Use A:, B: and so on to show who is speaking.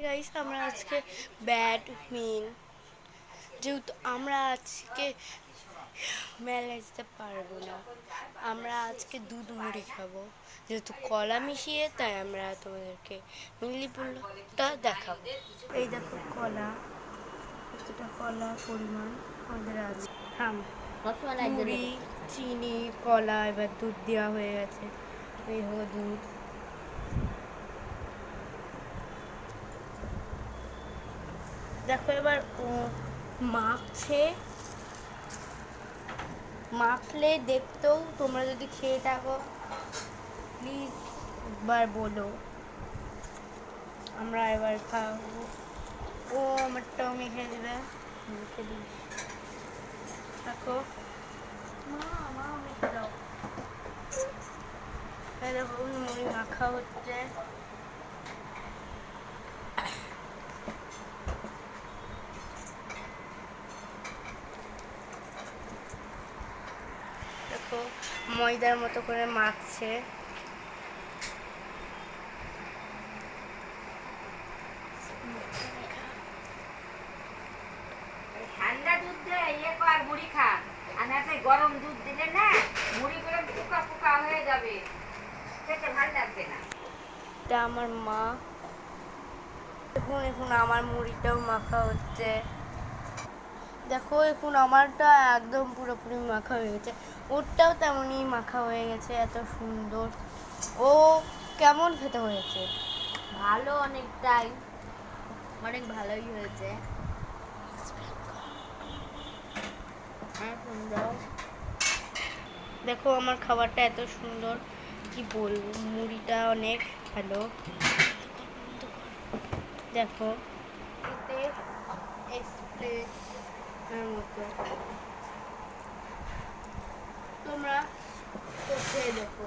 A: Guys আমরা আজকে ব্যাডমিন যেহেতু আমরা আজকে মেলায় যেতে পারবো না, আমরা আজকে দুধ মুড়ি খাবো যেহেতু কলা মিশিয়ে, তাই আমরা তোমাদেরকে মিলিপুলটা দেখাবো। এই দেখো কলা, কতটা কলা পরিমাণ আমাদের আছে। মুড়ি, চিনি, কলা, এবার দুধ দেওয়া হয়ে গেছে। এই হলো দুধ। দেখো এবার মাখলে দেখতেও, তোমরা যদি খেয়ে থাকো প্লিজ একবার বলো। আমরা এবার খাবো। ও আমারটাও মেখে দেবে, মেখে দিস থাকো। মা মেখে দাও। দেখো মুড়ি মাখা হচ্ছে। দেখো ময়দার মতো করে মাখছে।
B: ঠান্ডা দুধ দিয়ে ইয়ে কর, মুড়ি খা। আর না গরম দুধ দিলে না মুড়ি গুলো পোকা পোকা হয়ে যাবে, খেতে ভালো লাগবে না।
A: এটা আমার মা। এখন আমার মুড়িটাও মাখা হচ্ছে। দেখো এখন আমারটা একদম পুরোপুরি মাখা হয়ে গেছে, ওরটাও তেমনই মাখা হয়ে গেছে। এত সুন্দর। ও কেমন খেতে হয়েছে?
B: ভালো, অনেকটাই, অনেক ভালোই হয়েছে।
A: দেখো আমার খাবারটা এত সুন্দর, কি বলবো, মুড়িটা অনেক ভালো। দেখো এতে এক্সপ্রেসের মতো, তোমরা খেয়ে দেখো।